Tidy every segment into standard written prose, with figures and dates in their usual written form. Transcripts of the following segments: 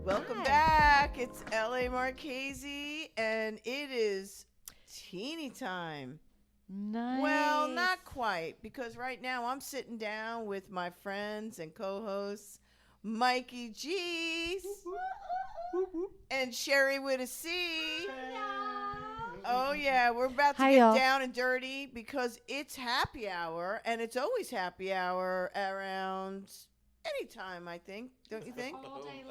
Welcome back. It's L.A. Marchese, and it is teeny time. Nice. Well, not quite, because right now I'm sitting down with my friends and co-hosts, Mikey G and Cherie with a C. Oh, yeah, we're about to Hi, get y'all. down and dirty because it's happy hour, and it's always happy hour around any time, I think. Don't you think?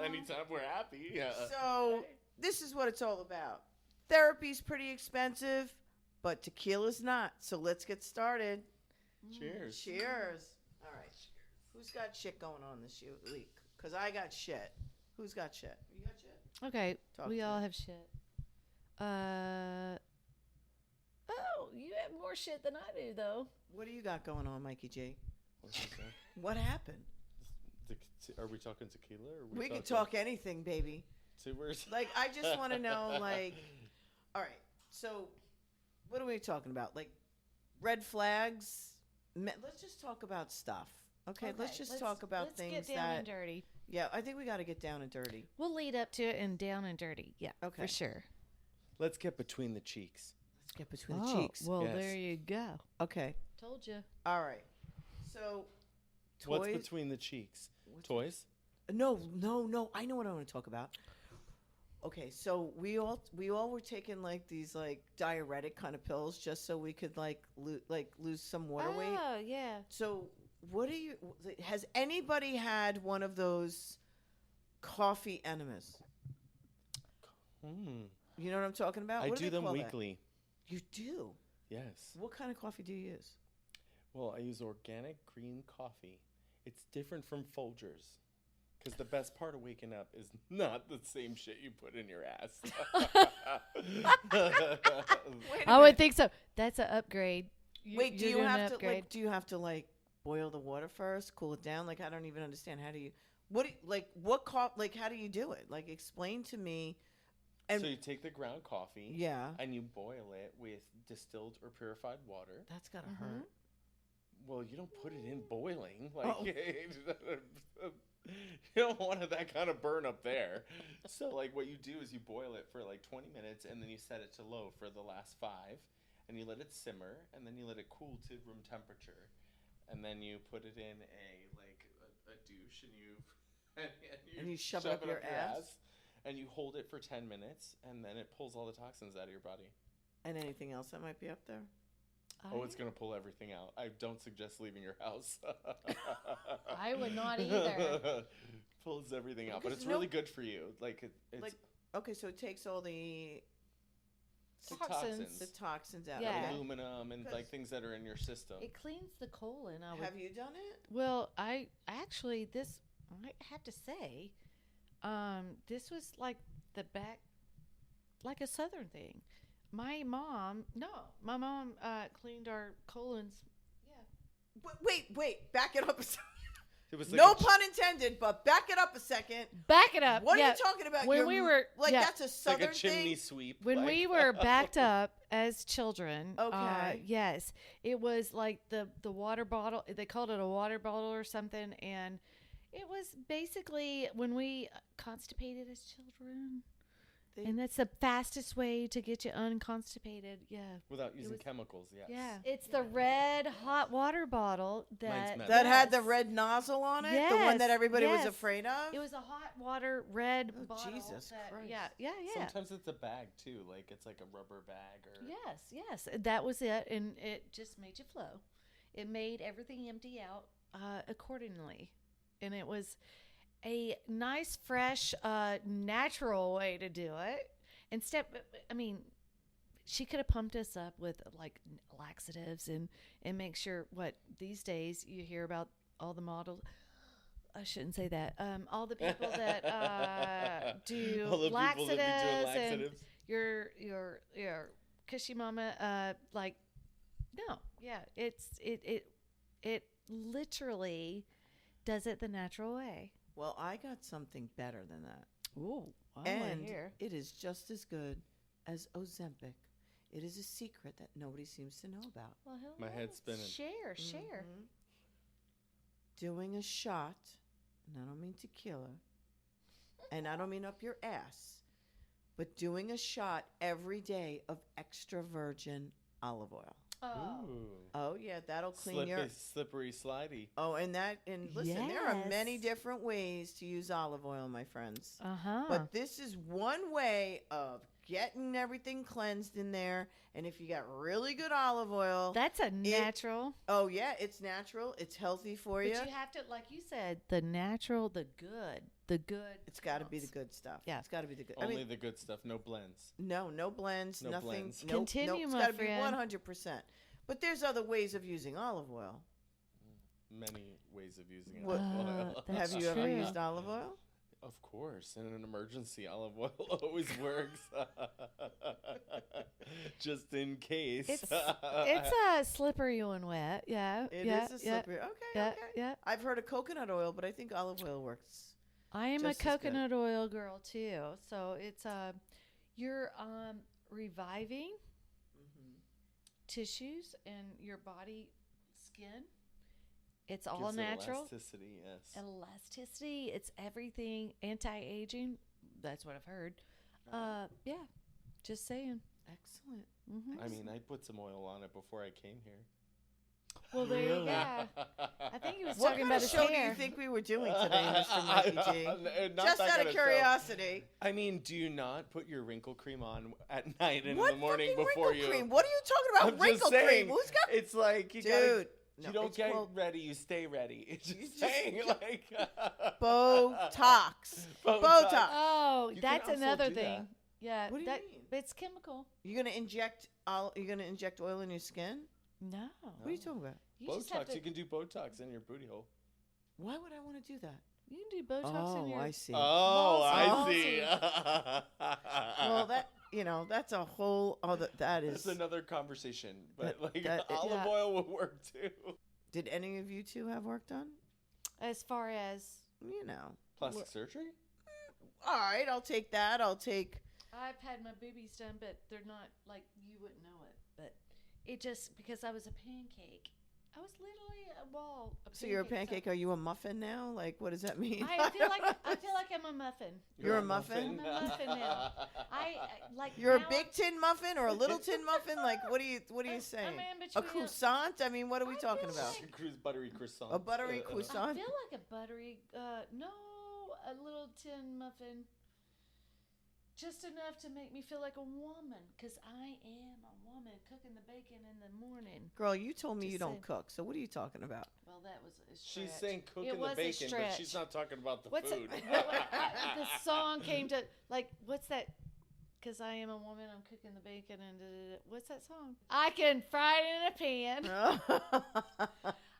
Anytime we're happy, yeah. So this is what it's all about. Therapy's pretty expensive, but tequila's not. So let's get started. Cheers. Cheers. All right. Who's got shit going on this week? Because I got shit. Who's got shit? You got shit? Okay, Talk we to all me. have shit. Oh, you have more shit than I do, though. What do you got going on, Mikey G? What's that say? What happened? Are we talking tequila? Or We can talk anything, baby. Words? Like, I just want to know, like, all right, so what are we talking about? Like, red flags? Let's just talk about stuff. Okay, let's just talk about things Let's get down and dirty. Yeah, I think we got to get down and dirty. We'll lead up to it and down and dirty. Yeah, Okay. for sure. Let's get between the cheeks. Let's get between the cheeks. Well, Yes. there you go. Okay. Told you. All right. So, toys. What's between the cheeks? Toys? No. I know what I want to talk about. Okay, so we all were taking like these like diuretic kind of pills just so we could like lose some water weight. Oh, yeah. So, what do you? Has anybody had one of those coffee enemas? You know what I'm talking about? I What do they them call that? weekly. You do? Yes. What kind of coffee do you use? Well, I use organic green coffee. It's different from Folgers. Because the best part of waking up is not the same shit you put in your ass. Wait a I would minute. think so. That's an upgrade. Wait, do You're you doing an have to upgrade. like? Do you have to like boil the water first, cool it down? Like, I don't even understand. How do you? What how do you do it? Like, explain to me. And So you take the ground coffee yeah, and you boil it with distilled or purified water. that's gotta Mhm. hurt. Well, you don't put it in boiling. Like Oh. you don't want that kind of burn up there. So like what you do is you boil it for like 20 minutes and then you set it to low for the last 5 and you let it simmer and then you let it cool to room temperature. And then you put it in a douche and you shove it up your ass? and you hold it for 10 minutes and then it pulls all the toxins out of your body. And anything else that might be up there? Oh, it's going to pull everything out. I don't suggest leaving your house. I would not either. Pulls everything out, but Because it's really good for you. Like it's Like, okay, so it takes all the Toxins. toxins out. Yeah. Okay. aluminum and like things that are in your system. It cleans the colon. Have you done it? Well, I actually I have to say, this was like like a Southern thing. My mom cleaned our colons. Yeah. Wait, back it up a second. It was No pun intended, but back it up a second. Back it up. What yeah. are you talking about? When we were that's a like Southern a chimney thing. sweep. When like, we were backed up as children, Okay. yes, it was like the water bottle. They called it a water bottle or something, and it was basically when we constipated as children. And that's the fastest way to get you unconstipated. Yeah. without using chemicals, yes. Yeah. It's the red hot water bottle Mine's that metal. That had the red nozzle on it, the one that Yes, everybody was yes. afraid of. It was a hot water red Oh, bottle. Jesus that, Christ. Yeah. Sometimes it's a bag too, like it's like a rubber bag or Yes. That was it, and it just made you flow. It made everything empty out accordingly, and it was a nice, fresh, natural way to do it. She could have pumped us up with like laxatives and make sure these days you hear about all the models. I shouldn't say that. All the people that do all the laxatives, people that be doing and laxatives. your cushy mama, it literally does it the natural way. Well, I got something better than that. Ooh, I want And to hear. it is just as good as Ozempic. It is a secret that nobody seems to know about. Well, My head's spinning. Share. Mhm. Doing a shot, and I don't mean to kill her, and I don't mean up your ass, but doing a shot every day of extra virgin olive oil. Oh. Ooh. Oh yeah, that'll clean your. Slippery, slidey. Oh, and listen, there are many Yes. different ways to use olive oil, my friends. Uh-huh. But this is one way of getting everything cleansed in there. And if you got really good olive oil, That's a natural. oh yeah, it's natural, it's healthy for you. But you have to, like you said, the natural, the good. It's got to be the good stuff. Yeah. It's got to be the good. Only the good stuff, no blends. No blends, No nothing. blends. Nope, Continue, nope, it's my got to be friend. 100%. But there's other ways of using olive oil. Many ways of using What- olive oil. That's Have you ever true. used olive oil? Of course, in an emergency, olive oil always works. Just in case. It's a slippery when wet. Yeah. It yeah, is a yeah, slippery. Okay, Yeah, okay. yeah. I've heard of coconut oil, but I think olive oil works. I am Just a as good. coconut oil girl too. So it's you're reviving tissues and your body skin. It's all Gives it natural. Elasticity, yes. Elasticity. It's everything anti-aging. That's what I've heard. Yeah. Just saying. Excellent. Mm-hmm. I mean, I put some oil on it before I came here. Well, there you Really? go. I think he was What talking kind about of his show do hair. you think we were doing today, Mr. Mikey G? Not Just that out kind of show. curiosity. I mean, do you not put your wrinkle cream on at night and What in the morning fucking before wrinkle you? cream? What are you talking about? I'm Wrinkle just saying, cream? Who's got? It's like you Dude, gotta, no, you don't it's get called ready, you stay ready. It's You just just- saying, like Botox. Botox. Oh, You can that's also another do thing. that. Yeah. What do you that, mean? But it's chemical. You're gonna inject oil in your skin? No. What are you talking about? You just have Botox, to. you can do Botox in your booty hole. Why would I want to do that? You can do Botox in Oh, your. I see. Oh, Balls. I see. Well, that's a whole other. That is. That's another conversation, but that- olive yeah. oil will work too. Did any of you two have work done? As far as You know. Plastic surgery? All right, I'll take that. I'll take. I've had my boobies done, but they're not like you wouldn't know it. But it just because I was a pancake. I was literally a ball. So you're a pancake. Are you a muffin now? Like, what does that mean? I feel like I'm a muffin. You're a muffin? I'm a muffin now. I like. You're a now big tin muffin or a little tin muffin? Like, what are you saying? I'm in A between. croissant? I mean, what are we I talking feel about? like- Buttery croissant. A buttery I croissant? feel like a buttery. No, a little tin muffin. Just enough to make me feel like a woman, because I am a woman cooking the bacon in the morning. Girl, you told me Just you don't saying. cook. So what are you talking about? Well, that was a stretch. She's saying It cooking the was a bacon, but stretch. she's not talking about the What's food. the song came to like? What's that? Because I am a woman, I'm cooking the bacon and what's that song? I can fry it in a pan.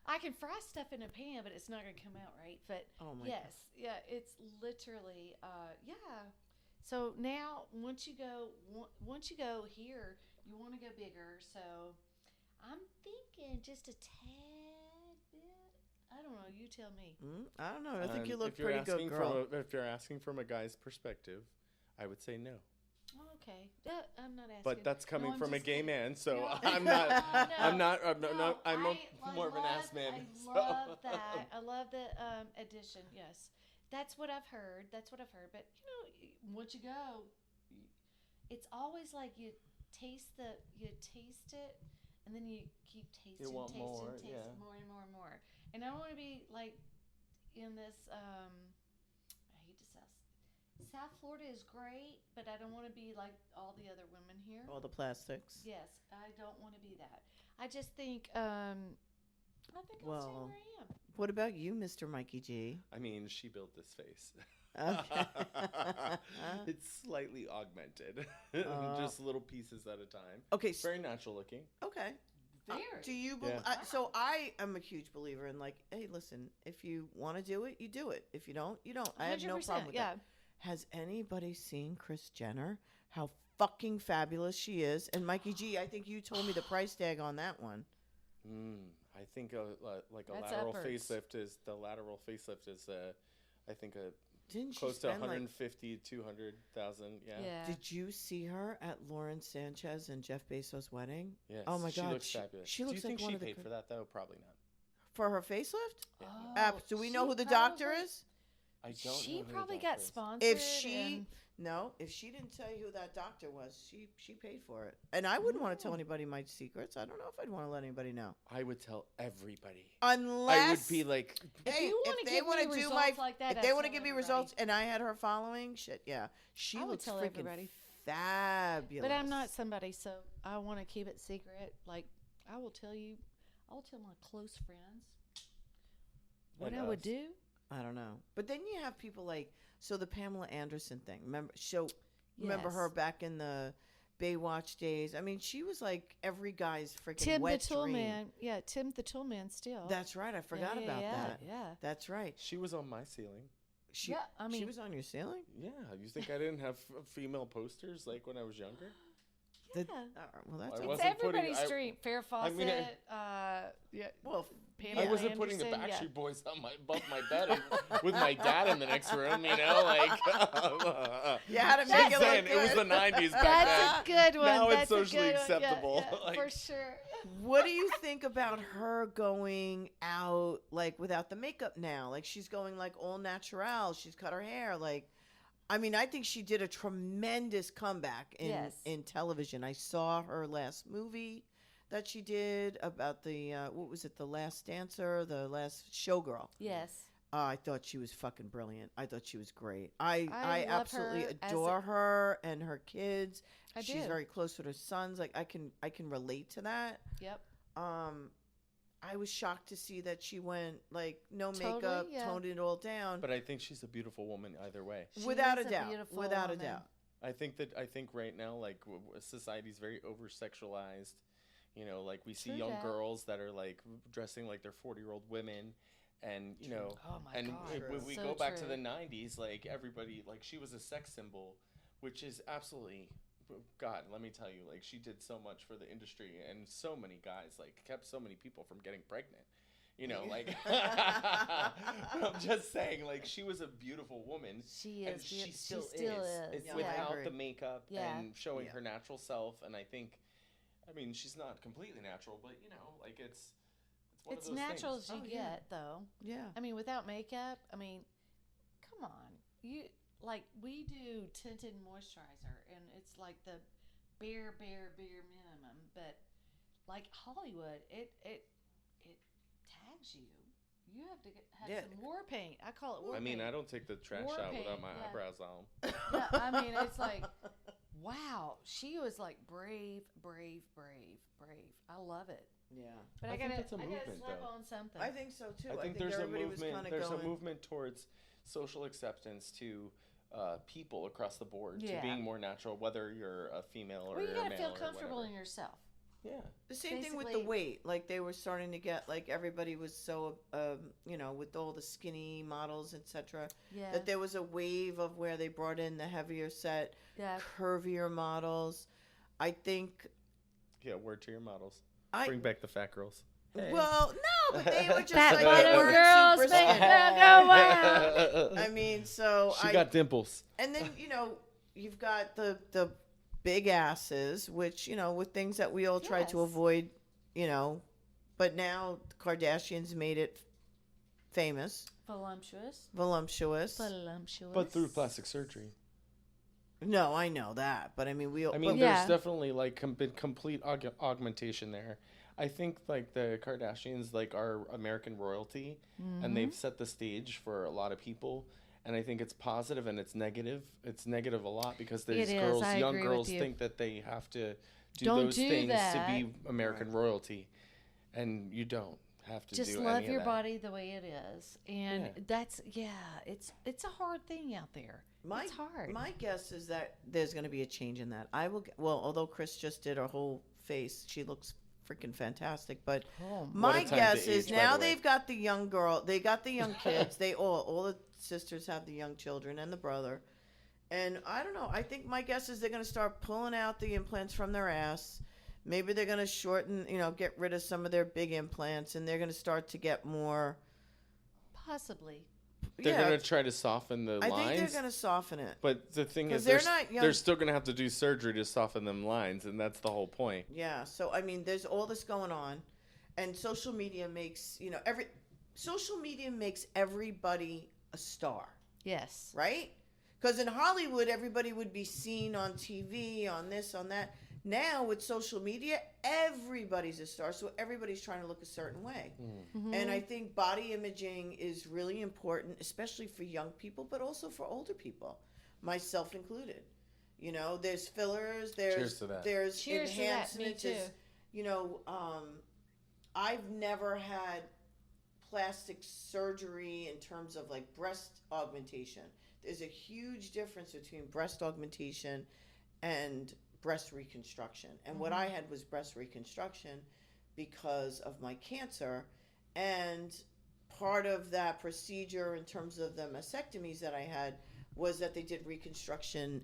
I can fry stuff in a pan, but it's not going to come out right. But Oh my yes, yeah, it's literally, yeah. So now, once you go here, you want to go bigger. So I'm thinking just a tad bit. I don't know. You tell me. I don't know. I think you look if you're pretty good, asking girl. if you're asking from a guy's perspective, I would say no. Oh, okay. I'm not asking. But that's coming I'm from a just gay kidding. man, so No. I'm not. No. I'm not. No, I'm I more of an love- ass man. I so. love that. I love the addition. Yes, that's what I've heard. But once you go, it's always like you taste it, and then you keep tasting, want tasting, more, tasting yeah. more and more and more. And I want to be like in this. I hate to say. South Florida is great, but I don't want to be like all the other women here. All the plastics. Yes, I don't want to be that. I just think I'll stay where I am. What about you, Mr. Mikey G? I mean, she built this face. Okay. It's slightly augmented, just little pieces at a time. Okay. Very natural looking. Okay. Very. Do you? Yeah. So I am a huge believer in like, hey, listen, if you want to do it, you do it. If you don't, you don't. I have no 100%, problem with yeah. that. Has anybody seen Kris Jenner? How fucking fabulous she is. And Mikey G, I think you told me the price tag on that one. I think like a That's lateral upwards. facelift is I think Didn't she close to spend 150, 200,000. Yeah. Yeah. Did you see her at Lauren Sanchez and Jeff Bezos' wedding? Yes. Oh my She God, looks she- fabulous. she looks Do you like think one she of the paid cr- for that though? Probably not. For her facelift? Yeah. Do we she know who the doctor probably- is? I don't know. She who the probably doctor got is. sponsored. If she and- if she didn't tell you who that doctor was, she paid for it. And I wouldn't want to tell anybody my secrets. I don't know if I'd want to let anybody know. I would tell everybody. Unless I would be like, If hey, you wanna if they give me want to do results my like that, if I'd they want to tell give me everybody. results and I had her following, shit, yeah. She I would looks tell freaking everybody. fabulous. But I'm not somebody, so I want to keep it secret. Like, I will tell my close friends what And I would us. do. I don't know. But then you have people like the Pamela Anderson thing. Remember her Yes. back in the Baywatch days? I mean, she was like every guy's freaking Tim the wet Tool dream. Man. Yeah, Tim the Tool Man still. That's right. I forgot about that. Yeah. That's right. she was on my ceiling. She, Yeah, I she mean- was on your ceiling. Yeah. You think I didn't have female posters like when I was younger? The- Yeah. well, that's I It's wasn't putting- everybody's I- dream. Farrah Fawcett. mean, Yeah. well. Pamela I wasn't putting the Anderson, Backstreet yeah. Boys on above my bed with my dad in the next room. You know, like. You had to Just make it saying, look it was good. the 90s back That's then. a good one. Now it's That's a socially good one. Yeah, acceptable. yeah, Like- for sure. What do you think about her going out like without the makeup now? Like she's going like all natural. She's cut her hair. Like, I mean, I think she did a tremendous comeback Yes. in television. I saw her last movie that she did about the what was it? The Last Dancer, the Last Showgirl. Yes. I thought she was fucking brilliant. I thought she was great. I I love absolutely her as adore her and her kids. I She's do. very close with her sons. Like I can relate to that. Yep. I was shocked to see that she went like no Totally, makeup, yeah. toned it all down. But I think she's a beautiful woman either way. She without is a doubt, beautiful without a woman. doubt. I think right now, like society's very over sexualized. You know, like we see True young that. girls that are like dressing like they're 40-year-old women, and you know, Oh my and God. when we So go back to true. the 90s, like everybody, like she was a sex symbol, which is absolutely, God, let me tell you, like she did so much for the industry, and so many guys like kept so many people from getting pregnant. You know, like I'm just saying, like she was a beautiful woman. She And is. she She still still is. It's Yeah, I without agree. the makeup Yeah. and showing Yeah. her natural self, and I think, I mean, she's not completely natural, but you know, like it's one It's of those natural things. as you Oh, yeah. get, though. Yeah. I mean, without makeup, I mean, come on. We do tinted moisturizer, and it's like the bare minimum. But like Hollywood, it tags you. You have to have Yeah. some war paint. I call it war I mean, paint. I don't take the trash War out without paint, my yeah. eyebrows on. Yeah, I mean, it's like, wow, she was like brave. I love it. Yeah. But I I think gotta, that's a I gotta movement, slap though. on something. I think so too. I think there's a everybody was movement. kinda There's going, a movement towards social acceptance to people across the board Yeah. to being more natural, whether you're a female or well, you you're a gotta male feel or comfortable whatever. in yourself. Yeah. The same thing with the Basically- weight. Like they were starting to get like everybody was so you know, with all the skinny models, etc. Yeah. That there was a wave of where they brought in the heavier set, Yeah. curvier models. I think Yeah. Word to your models. I Bring back the fat girls. Hey. well, no, but they were just Fat like they bottom weren't girls super make skinny. it go wild. I mean, so She got dimples. and then you know you've got the big asses, which you know with things that we all tried to Yes. avoid, you know, but now the Kardashians made it famous, Voluptuous. voluptuous. But through plastic surgery. No, I know that, but I mean we. I mean, but- Yeah. there's definitely like been complete augmentation there. I think like the Kardashians like are American royalty, and they've set the stage for a lot of people. And I think it's positive and it's negative. It's negative a lot because there's It is. girls, I young agree girls with you. think that they have to do Don't those do things that. to be American royalty, and you don't have to Just do love any your of that. body the way it is, and it's a hard thing out there. It's hard. My guess is that there's going to be a change in that. I will. Well, although Chris just did her whole face, she looks freaking fantastic. But Oh, What my a time guess to is age, by now the way. they've got the young girl, they got the young kids. They all the sisters have the young children and the brother. And I don't know. I think my guess is they're going to start pulling out the implants from their ass. Maybe they're going to shorten, you know, get rid of some of their big implants, and they're going to start to get more. possibly. They're going to try to soften the lines. I think they're going to soften it. But the thing is, they're not young. They're still going to have to do surgery to soften them lines, and that's the whole point. Yeah. So I mean, there's all this going on, and social media makes everybody a star. Yes. Right? Because in Hollywood, everybody would be seen on TV, on this, on that. Now with social media, everybody's a star, so everybody's trying to look a certain way. Mm-hmm. And I think body imaging is really important, especially for young people, but also for older people, myself included. You know, there's fillers, there's enhancements. You know, I've never had plastic surgery in terms of like breast augmentation. There's a huge difference between breast augmentation and breast reconstruction. And what I had was breast reconstruction because of my cancer. And part of that procedure in terms of the mastectomies that I had was that they did reconstruction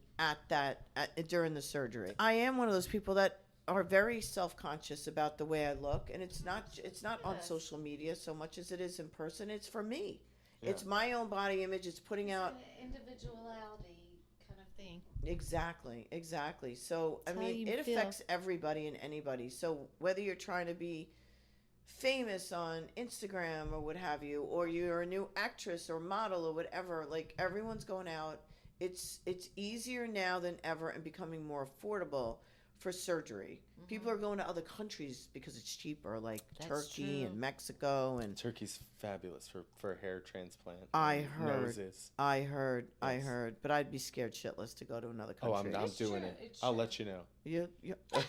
during the surgery. I am one of those people that are very self-conscious about the way I look, and it's not on social media so much as it is in person. It's for me. Yeah. It's my own body image. It's putting out individuality kind of thing. Exactly. So I mean, it affects everybody and anybody. So whether you're trying to be famous on Instagram or what have you, or you're a new actress or model or whatever, like everyone's going out. It's easier now than ever and becoming more affordable for surgery. Mm-hmm. People are going to other countries because it's cheaper, like Turkey and Mexico. And Turkey's fabulous for hair transplant. I heard. Noses. I heard. But I'd be scared shitless to go to another country. I'm doing it. I'll let you know. You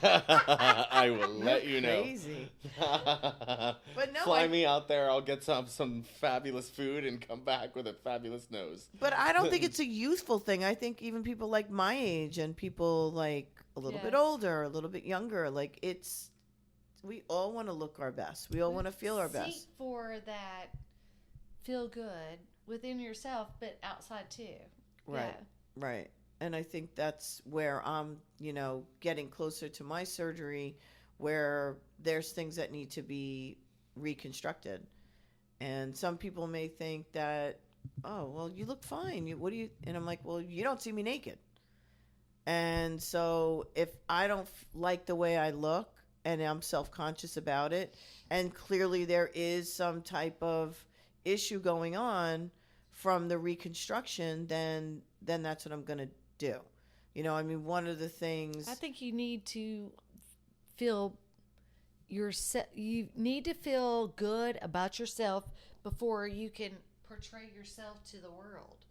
I will let you know. Crazy. But no, fly me out there. I'll get some fabulous food and come back with a fabulous nose. But I don't think it's a youthful thing. I think even people like my age and people like a little bit older, a little bit younger, like we all want to look our best. We all want to feel our best. Seek for that feel good within yourself, but outside too. Right. Yeah. Right. And I think that's where I'm, getting closer to my surgery, where there's things that need to be reconstructed. And some people may think that, oh, well, you look fine. And I'm like, well, you don't see me naked. And so if I don't like the way I look and I'm self-conscious about it, and clearly there is some type of issue going on from the reconstruction, then that's what I'm going to do. One of the things I think you need to feel you need to feel good about yourself before you can portray yourself to the world.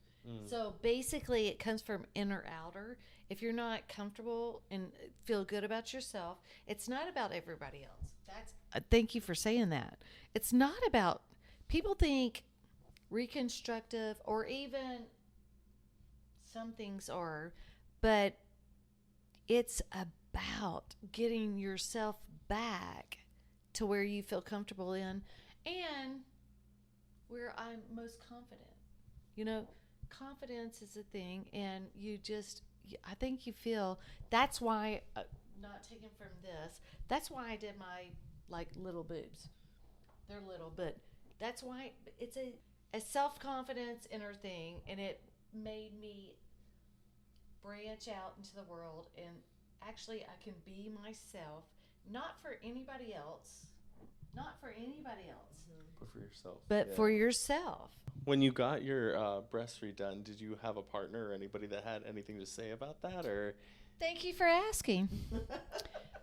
So basically it comes from inner outer. If you're not comfortable and feel good about yourself, it's not about everybody else. Thank you for saying that. It's not about, people think reconstructive, or even some things are, but it's about getting yourself back to where you feel comfortable in and where I'm most confident. Confidence is a thing, and I think you feel, that's why, not taken from this, that's why I did my little boobs. They're little, but that's why it's a self-confidence inner thing, and it made me branch out into the world, and actually I can be myself, not for anybody else, but for yourself. But for yourself. When you got your breast redone, did you have a partner or anybody that had anything to say about that? Or thank you for asking.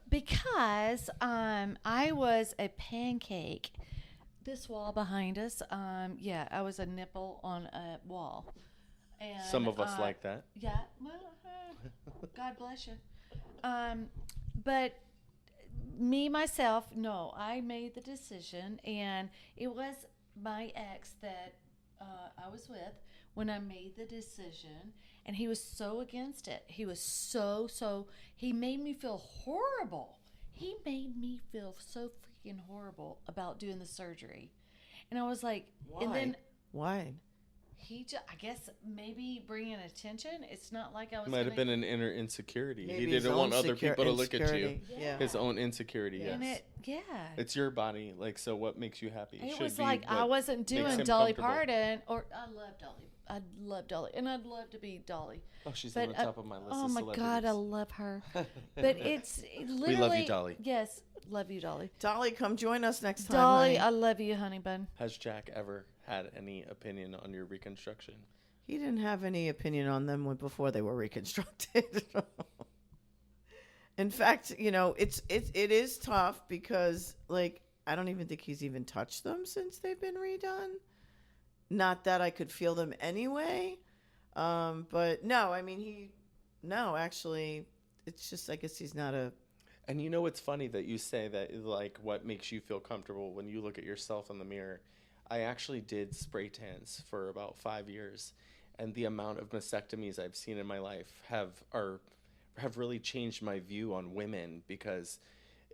Because I was a pancake. This wall behind us, I was a nipple on a wall. And some of us like that. Yeah, well, God bless you. But me, myself, no, I made the decision, and it was my ex that I was with when I made the decision, and he was so against it. He was he made me feel horrible. He made me feel so freaking horrible about doing the surgery. And I was like, why? And then why? I guess maybe bringing attention. It's not like I was. Might have been an inner insecurity. Maybe He his didn't want own other people to look at you. insecurity. Yeah. His own insecurity, yes. And It's your body. Like, so what makes you happy? It should was be like I what wasn't makes doing him Dolly comfortable. Parton, or I love Dolly. I love Dolly, and I'd love to be Dolly. Oh, she's But, on the top of my list Oh of my celebrities. God, I love her. But it's literally. We love you, Dolly. Yes, love you, Dolly. Dolly, come join us next time. Dolly, honey. I love you, honey bun. Has Jack ever had any opinion on your reconstruction? He didn't have any opinion on them before they were reconstructed. In fact, it is tough because, like, I don't even think he's even touched them since they've been redone. Not that I could feel them anyway. But no, I mean, actually, it's just, I guess he's not a... And it's funny that you say that, like, what makes you feel comfortable when you look at yourself in the mirror. I actually did spray tans for about 5 years. And the amount of mastectomies I've seen in my life have really changed my view on women, because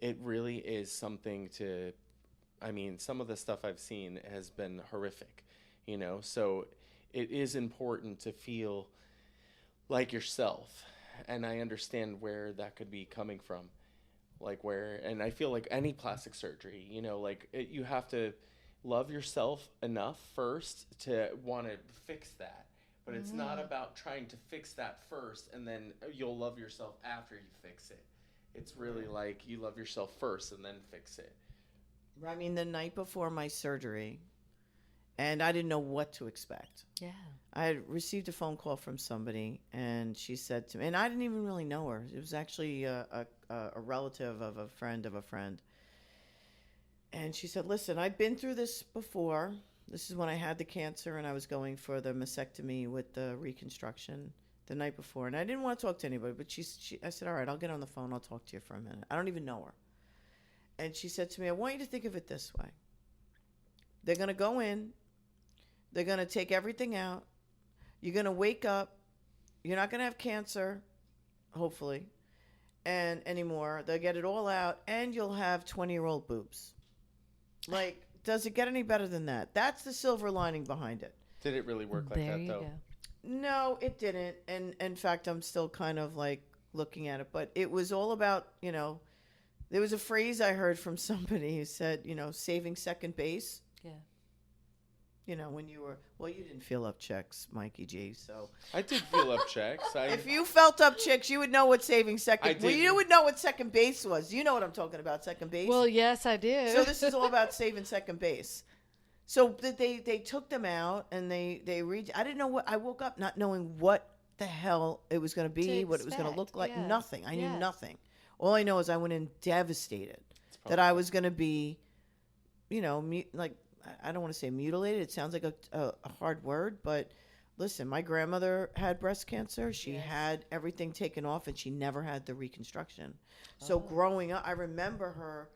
it really is something to, I mean, some of the stuff I've seen has been horrific, so it is important to feel like yourself. And I understand where that could be coming from, and I feel like any plastic surgery, you have to love yourself enough first to want to fix that. But it's not about trying to fix that first and then you'll love yourself after you fix it. It's really like you love yourself first and then fix it. I mean, the night before my surgery, and I didn't know what to expect. Yeah. I had received a phone call from somebody, and she said to me, and I didn't even really know her. It was actually a relative of a friend of a friend. And she said, listen, I've been through this before. This is when I had the cancer and I was going for the mastectomy with the reconstruction the night before. And I didn't want to talk to anybody, but I said, all right, I'll get on the phone. I'll talk to you for a minute. I don't even know her. And she said to me, I want you to think of it this way. They're going to go in. They're going to take everything out. You're going to wake up. You're not going to have cancer, hopefully, and anymore. They'll get it all out, and you'll have 20-year-old boobs. Like, does it get any better than that? That's the silver lining behind it. Did it really work like There that, you though? go. No, it didn't. And in fact, I'm still kind of like looking at it. But it was all about, there was a phrase I heard from somebody who said, saving second base. Yeah. When you were, you didn't feel up checks, Mikey G. So I did feel up checks. if you felt up chicks, you would know what saving second. Well, you would know what second base was. You know what I'm talking about, second base. Well, yes, I do. So this is all about saving second base. So they took them out and they I didn't know what. I woke up not knowing what the hell it was going to be, what it was going to look like. Yes. Nothing. I knew Yes. nothing. All I know is I went in devastated that I was going to be, like. I don't want to say mutilated. It sounds like a hard word, but listen, my grandmother had breast cancer. She had everything taken off, and she never had the reconstruction. So growing up, I remember her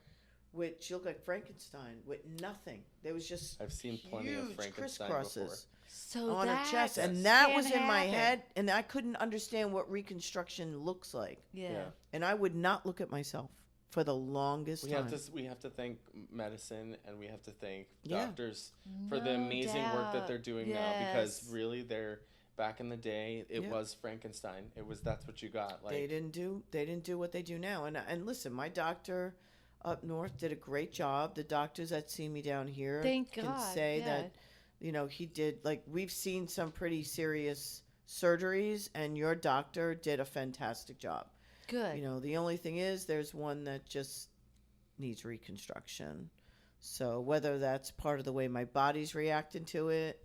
she looked like Frankenstein with nothing. There was just I've seen plenty of Frankenstein crisscrosses before. So on her chest, and that was in my head, and I couldn't understand what reconstruction looks like. Yeah. And I would not look at myself for the longest time. We have to thank medicine, and we have to thank Yeah. doctors for the amazing work that they're doing now, because really they're back in the day it was Frankenstein. That's what you got. Like, they didn't do what they do now. And listen, my doctor up north did a great job. The doctors that see me down here Thank can God, say yeah. that he did, like, we've seen some pretty serious surgeries, and your doctor did a fantastic job. Good. The only thing is there's one that just needs reconstruction. So whether that's part of the way my body's reacting to it,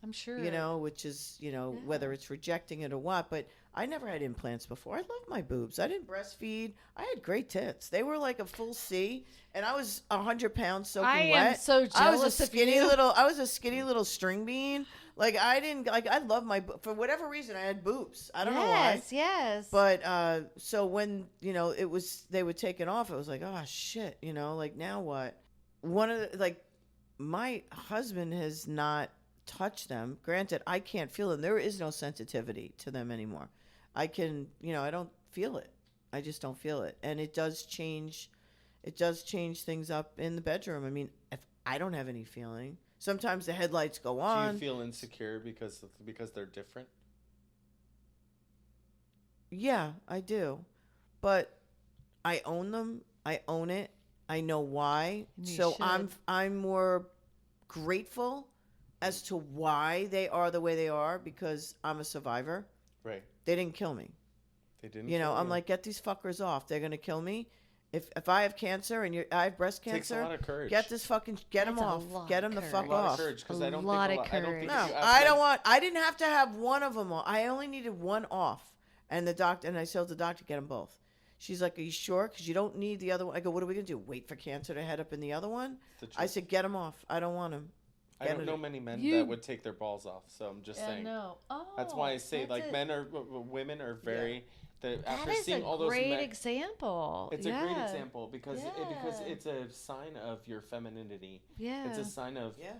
I'm sure. which is, whether it's rejecting it or what. But I never had implants before. I love my boobs. I didn't breastfeed. I had great tits. They were like a full C, and I was 100 pounds soaking I wet. am so jealous I was a skinny of you. little. I was a skinny little string bean. Like, I didn't like. I love for whatever reason I had boobs. I don't know why. Yes. But so when they were taken off, it was like, oh shit, like, now what? One of the, like, my husband has not touched them. Granted, I can't feel them. There is no sensitivity to them anymore. I can, I don't feel it. I just don't feel it, and it does change. It does change things up in the bedroom. I mean, if I don't have any feeling, Sometimes the headlights go Do on. you feel insecure because they're different? Yeah, I do. But I own them. I own it. I know why. You So should. I'm more grateful as to why they are the way they are because I'm a survivor. Right. They didn't kill me. They didn't. You know, kill I'm like, get these fuckers off. They're gonna kill me. If I have cancer and I have breast It takes a cancer, lot of courage. get this fucking get them That's a off. lot Get of them the courage. fuck a lot off. of courage because A I don't lot think of I don't think courage. if No, you I ask don't them- want. I didn't have to have one of them. I only needed one off, and the doctor and I told the doctor get them both. She's like, "Are you sure? Because you don't need the other one." I go, "What are we gonna do? Wait for cancer to head up in the other one?" It's the I truth. said, "Get them off. I don't want them." I don't know many men You- that would take their balls off, so I'm just saying. No. Oh, That's why I say that's like a- men are women are very That after is seeing a all those great men, example. it's yeah. a great example because because Yeah. it's a sign of your femininity. Yeah. It's a sign of Yeah.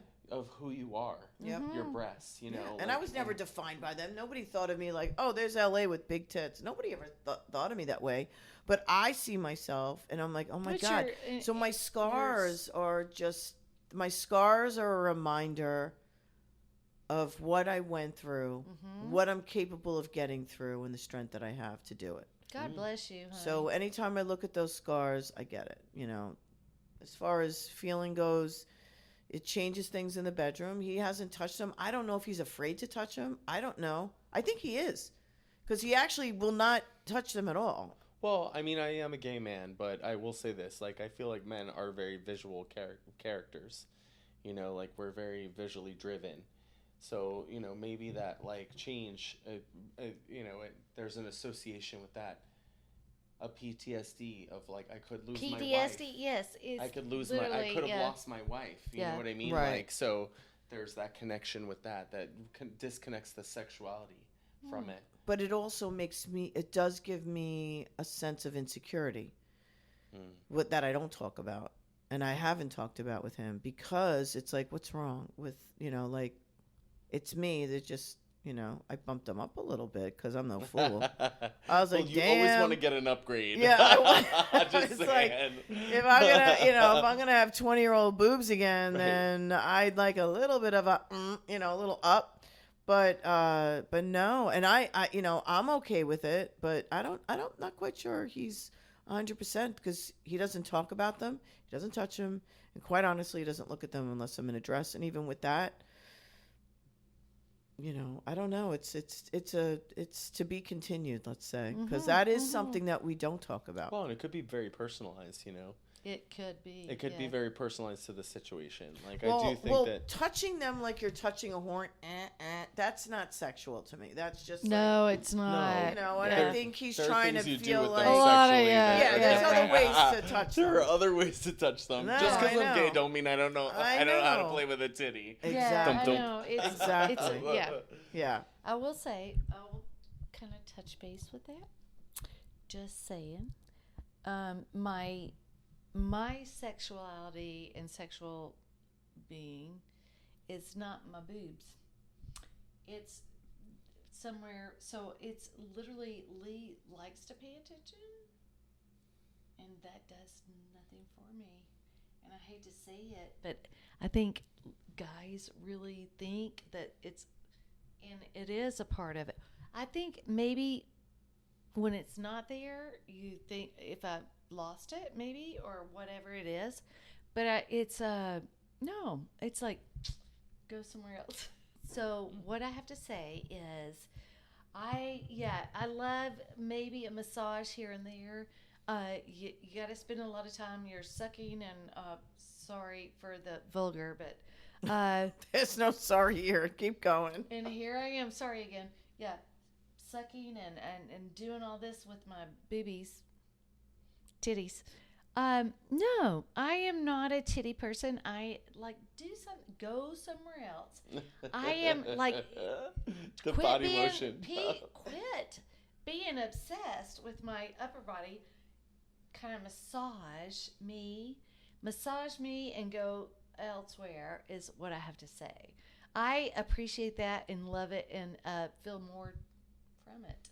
who you are. Yep. Your breasts, you know. Yeah. And I was never defined by them. Nobody thought of me like, "Oh, there's LA with big tits." Nobody ever thought of me that way. But I see myself, and I'm like, "Oh my But god!" you're- So my scars are just a reminder of what I went through, what I'm capable of getting through, and the strength that I have to do it. God bless you, honey. So anytime I look at those scars, I get it. You know, as far as feeling goes, it changes things in the bedroom. He hasn't touched them. I don't know if he's afraid to touch them. I don't know. I think he is, because he actually will not touch them at all. Well, I mean, I am a gay man, but I will say this: like, I feel like men are very visual characters. You know, like we're very visually driven. So you know, maybe that like change. You know, there's an association with that. A PTSD of like I could lose my wife. PTSD, yes, is I could lose my. I could have lost my wife. You know what I mean? Right. Like so, there's that connection with that disconnects the sexuality from it. But it also it does give me a sense of insecurity that I don't talk about. And I haven't talked about with him because it's like, what's wrong with, like, it's me that just, I bumped him up a little bit because I'm no fool. I was like, you damn. always want to get an upgrade. Yeah, Just it's saying. like, if I'm gonna have 20-year-old boobs again, Right. then I'd like a little bit of a little up. But no, and I'm okay with it, but not quite sure he's 100% because he doesn't talk about them, he doesn't touch them, and quite honestly, he doesn't look at them unless I'm in a dress. And even with that, I don't know. It's to be continued, let's say, because that is something that we don't talk about. Well, and it could be very personalized, It could be. It could be very personalized to the situation. Like, Well, I do think that touching them like you're touching a horn, that's not sexual to me. That's just No, like, it's not. and Yeah. I think he's there are trying to things you do feel with like them A lot of- sexually yeah, that- there's other ways to touch There them. are other ways to touch them. No, Just because I I'm gay know. don't mean I don't know. I I don't know how to know. play with a titty. Exactly. Yeah, I Dum-dum. know. It's, Exactly. yeah. Yeah. I will say, I'll kind of touch base with that. Just saying. My sexuality and sexual being is not my boobs. It's somewhere, so it's literally Lee likes to pay attention, and that does nothing for me. And I hate to say it, but I think guys really think that it's, and it is a part of it. I think maybe when it's not there, you think if I lost it, maybe, or whatever it is. But it's no, it's like go somewhere else. So what I have to say is, I love maybe a massage here and there. You got to spend a lot of time. You're sucking and sorry for the vulgar, but There's no sorry here. Keep going. and here I am, sorry again. Yeah, sucking and doing all this with my boobies, titties. No, I am not a titty person. I like go somewhere else. I am like the quit body being, motion. quit being obsessed with my upper body. Kind of massage me and go elsewhere is what I have to say. I appreciate that and love it and feel more from it.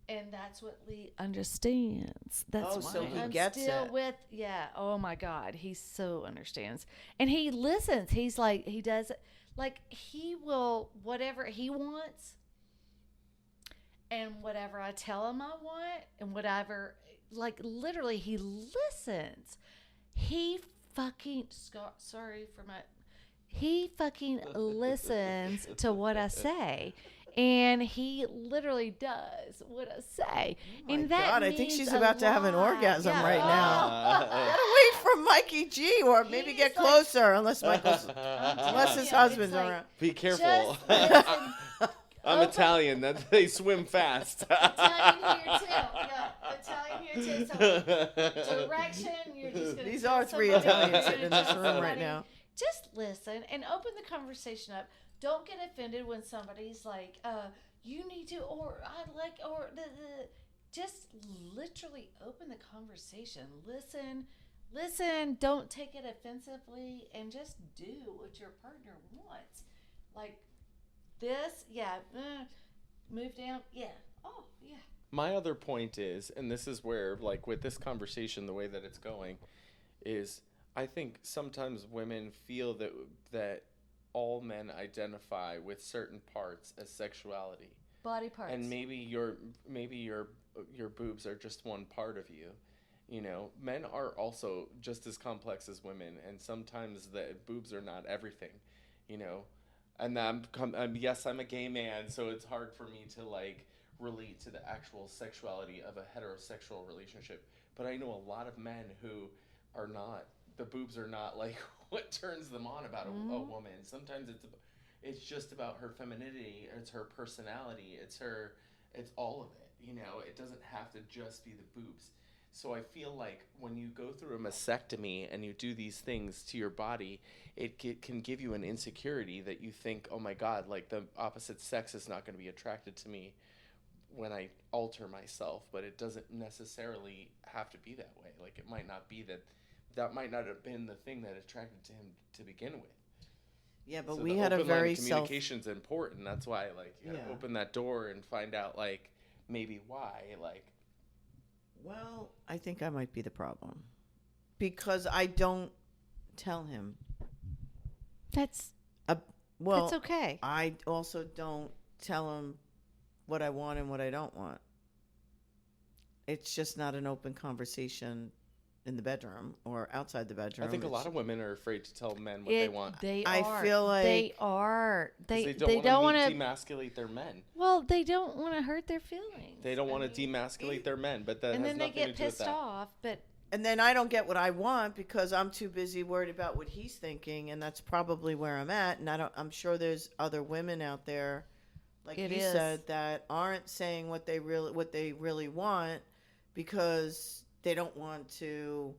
And that's what Lee understands. That's why so he I'm gets still it. with, yeah. Oh my God, he so understands, and he listens. He's like, he does it, like he will whatever he wants, and whatever I tell him I want, and whatever, like literally, he listens. He fucking sorry for my. He fucking listens to what I say. And he literally does what I say. Oh and my that God, I think means she's a about to have an lot. orgasm Yeah. right now. Oh. Gotta wait for Mikey G, or maybe He's get like- closer, unless Michael's, I'm unless telling his you, husband's it's like, around. Be careful. Just listen. I'm Open- Italian. They swim fast. Italian here too. Yeah, Italian here too. So direction, you're just gonna. These tell are three somebody, Italians you're sitting in gonna this tell room right somebody. now. Just listen and open the conversation up. Don't get offended when somebody's like, you need to, or I like, or just literally open the conversation. Listen. Don't take it offensively, and just do what your partner wants. Like this, yeah. Move down, yeah. Oh, yeah. My other point is, and this is where, like, with this conversation, the way that it's going, is I think sometimes women feel that all men identify with certain parts as sexuality, Body parts. and maybe your boobs are just one part of you. You know, men are also just as complex as women, and sometimes the boobs are not everything. You know, and yes, I'm a gay man, so it's hard for me to like relate to the actual sexuality of a heterosexual relationship. But I know a lot of men who are not. The boobs are not like what turns them on about a woman. Sometimes it's just about her femininity. It's her personality. It's all of it. You know, it doesn't have to just be the boobs. So I feel like when you go through a mastectomy and you do these things to your body, it can give you an insecurity that you think, oh my God, like the opposite sex is not going to be attracted to me when I alter myself. But it doesn't necessarily have to be that way. Like it might not be that might not have been the thing that attracted to him to begin with. Yeah, but So we the had a open line very of communication's important. That's why, like, you gotta open that door and find out, like, maybe why, like. Well, I think I might be the problem because I don't tell him. That's Well, that's okay. I also don't tell him what I want and what I don't want. It's just not an open conversation in the bedroom or outside the bedroom. I think a lot of women are afraid to tell men what they want. I feel like they are. They They don't want want to to demasculate their men. Well, they don't want to hurt their feelings. They don't want to demasculate their men, but that and has then they nothing get to do with pissed that. off. But and then I don't get what I want because I'm too busy worried about what he's thinking, and that's probably where I'm at. And I'm sure there's other women out there, like you said, that aren't saying what they really want because they don't want to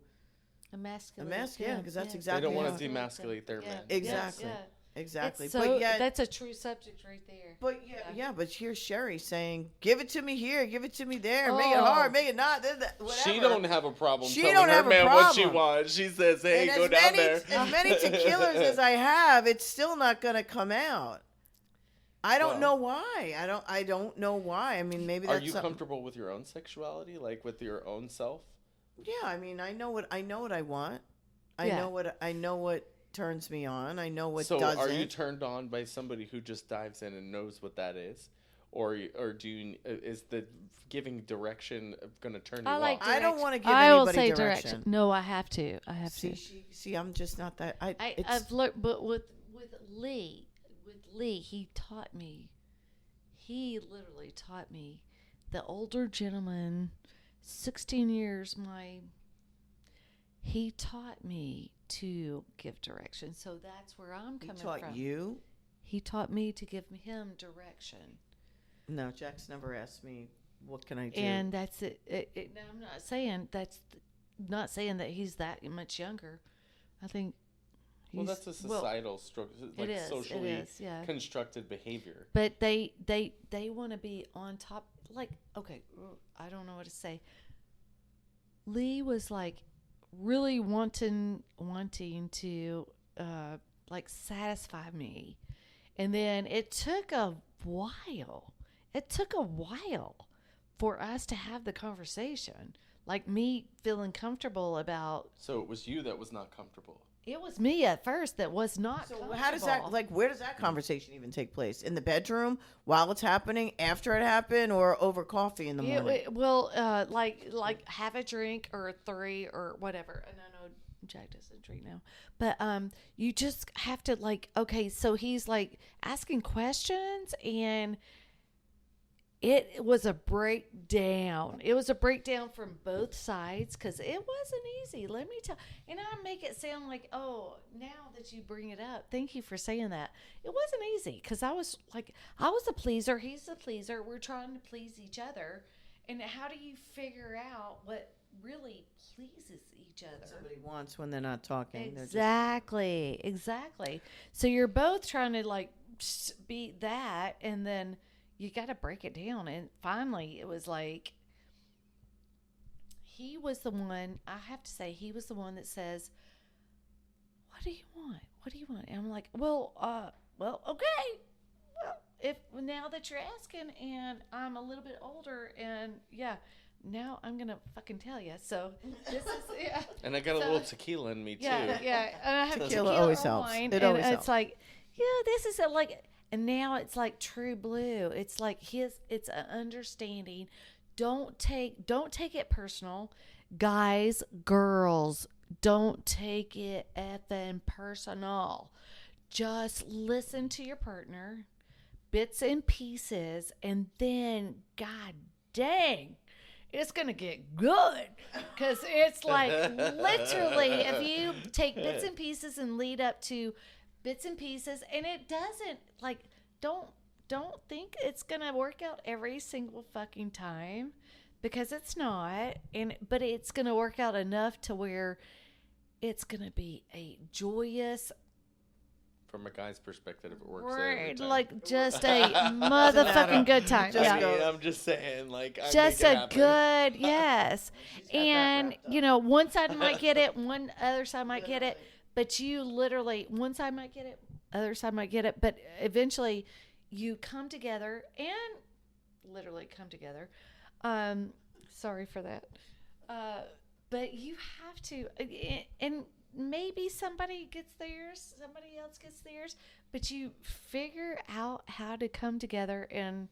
emasculate. Yeah, because that's exactly. They don't want how- to demasculate their men. Exactly. Yeah. Exactly. So but yet, that's a true subject right there. But but here's Cherie saying, "Give it to me here, give it to me there, make it hard, make it not." Whatever. She don't have a problem She telling don't her have a man what she problem. wants. She says, "Hey, And go down there." As many tequilas as I have, it's still not going to come out. I don't know why. I don't know why. I mean, maybe that's Are you comfortable with your own sexuality, like with your own self? Yeah, I mean, I know what I want. I know what turns me on. I know what doesn't. So, are you turned on by somebody who just dives in and knows what that is, or is the giving direction going to turn you off? I don't want to give I will anybody say direction. No, I have to. See, I'm just not that. I've learned, but with Lee, he taught me. He literally taught me. The older gentleman, 16 years, he taught me to give direction. So that's where I'm coming from. He taught you? He taught me to give him direction. No, Jack's never asked me, what can I do? And that's it. Now, I'm not saying that he's that much younger. I think that's a societal like socially constructed behavior. But they want to be on top. Like, okay, I don't know what to say. Lee was like really wanting to like satisfy me, and then it took a while. for us to have the conversation. Like me feeling comfortable about. So it was you that was not comfortable. It was me at first that was not. So how does that, like, where does that conversation even take place? In the bedroom, while it's happening, after it happened, or over coffee in the morning? Like have a drink or 3 or whatever. And I know Jack doesn't drink now, but you just have to, like, okay, so he's like asking questions, and it was a breakdown. It was a breakdown from both sides, because it wasn't easy. Let me tell. And I make it sound like, oh, now that you bring it up, thank you for saying that. It wasn't easy, because I was a pleaser. He's a pleaser. We're trying to please each other. And how do you figure out what really pleases each other? Somebody wants when they're not talking. Exactly. So you're both trying to, like, beat that, and then you got to break it down. And finally, it was like, he was the one, I have to say, he was the one that says, what do you want? What do you want? And I'm like, well, okay. Well, if now that you're asking, and I'm a little bit older, and yeah, now I'm going to fucking tell you. So this is, yeah. And I got a little tequila in me, too. Yeah. And I have Tequila always helps. wine, It always helps. It's like, yeah, this is and now it's like true blue. It's like it's an understanding. Don't take it personal. Guys, girls, don't take it effing personal. Just listen to your partner, bits and pieces, and then, God dang, it's going to get good. Because it's like, literally, if you take bits and pieces and lead up to bits and pieces, and it doesn't, like, don't think it's gonna work out every single fucking time, because it's not, but it's gonna work out enough to where it's gonna be a joyous, from a guy's perspective, it works every time. like, just a motherfucking good time. I'm just saying, like, just a good, yes. And one side might get it, one other side might get it. But you literally, one side might get it, other side might get it, but eventually you come together and literally come together. Sorry for that. But you have to, and maybe somebody gets theirs, somebody else gets theirs, but you figure out how to come together and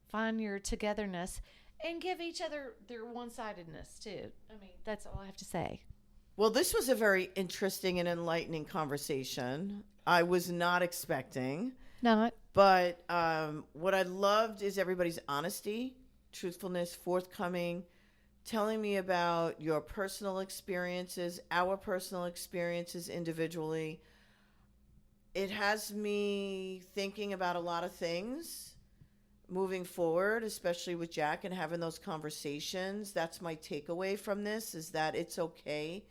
find your togetherness and give each other their one-sidedness too. I mean, that's all I have to say. Well, this was a very interesting and enlightening conversation. I was not expecting. Not. But what I loved is everybody's honesty, truthfulness, forthcoming, telling me about your personal experiences, our personal experiences individually. It has me thinking about a lot of things moving forward, especially with Jack and having those conversations. That's my takeaway from this, is that it's okay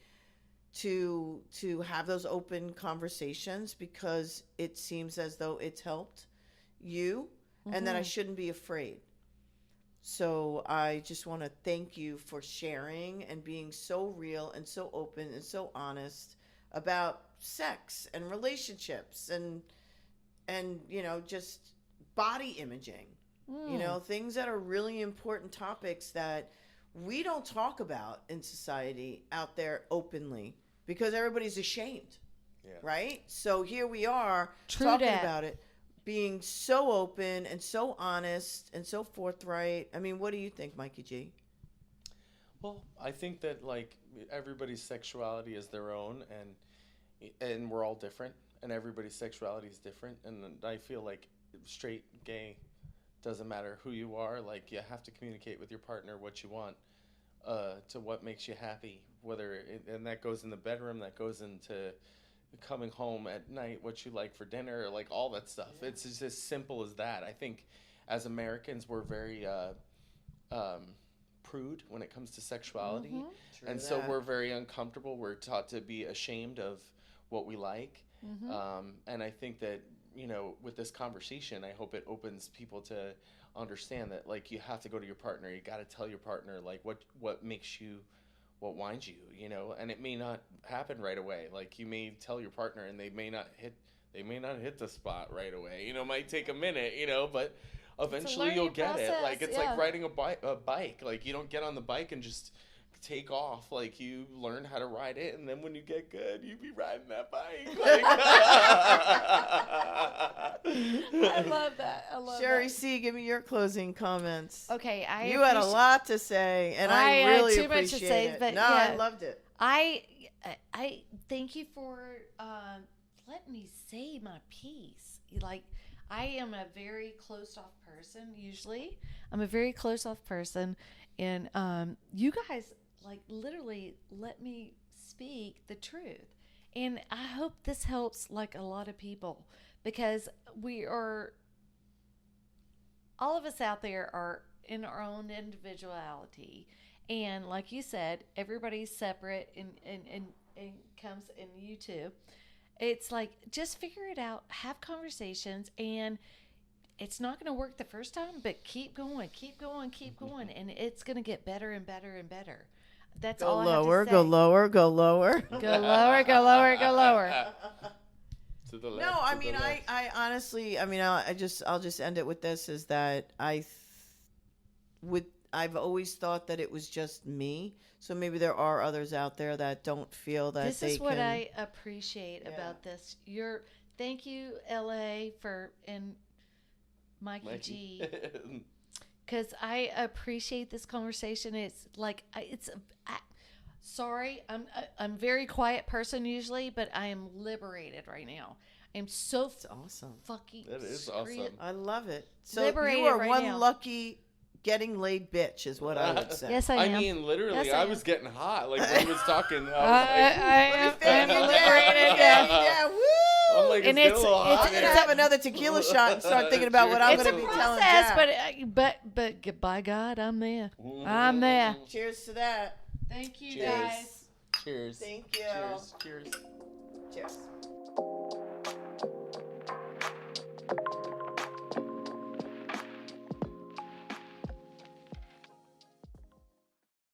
to have those open conversations, because it seems as though it's helped you, and that I shouldn't be afraid. So I just want to thank you for sharing and being so real and so open and so honest about sex and relationships and just body imaging. Things that are really important topics that we don't talk about in society out there openly, because everybody's ashamed, right? So here we are talking about it, being so open and so honest and so forthright. I mean, what do you think, Mikey G? Well, I think that, like, everybody's sexuality is their own, and we're all different, and everybody's sexuality is different. And I feel like straight, gay, doesn't matter who you are. Like, you have to communicate with your partner what you want, to what makes you happy. And that goes in the bedroom, that goes into coming home at night, what you like for dinner, like all that stuff. Yeah. It's just as simple as that. I think as Americans, we're very prude when it comes to sexuality. And so we're very uncomfortable. We're taught to be ashamed of what we like. And I think that, with this conversation, I hope it opens people to understand that, like, you have to go to your partner. You got to tell your partner, like, what makes you, what winds you, and it may not happen right away. Like, you may tell your partner and they may not hit the spot right away. It might take a minute, but eventually you'll learning get it. process, Like it's yeah. like riding a bike. Like you don't get on the bike and just take off. Like you learn how to ride it, and then when you get good, you be riding that bike. Like, I love that. I love Cherie that. C, give me your closing comments. Okay, You had a lot to say, and I really had too much to appreciate say, it. but No, yeah. I loved it. I thank you for letting me say my piece. Like, I am a very closed off person. Usually, I'm a very closed off person, and you guys like literally let me speak the truth. And I hope this helps like a lot of people, because all of us out there are in our own individuality. And like you said, everybody's separate and comes in you too. It's like, just figure it out, have conversations, and it's not going to work the first time, but keep going, and it's going to get better and better and better. That's Go all lower, I have to say. go lower, go lower. Go lower, go lower, go lower. To the left. No, I to the mean, left. I honestly, I mean, I'll just end it with this: is that I've always thought that it was just me. So maybe there are others out there that don't feel that This they is what can. I appreciate about this. Thank you, LA, and Mikey G, because I appreciate this conversation. It's like sorry, I'm a very quiet person usually, but I am liberated right now. I'm so It's awesome. fucking. That is scream- awesome. I love it. So Liberated you are right one now. lucky getting laid bitch, is what I would say. Yes, I am. I mean, literally, Yes, I I am. was getting hot. Like when he was talking, I I am liberated. Yeah, woo! I'm like, And it's getting it's- a little hot I'm in gonna here. have another tequila shot and start thinking about what I'm It's gonna a be telling process, Jack. but by God, I'm there. I'm there. Cheers to that. Thank you, Cheers. guys. Cheers. Thank you. Cheers. Cheers.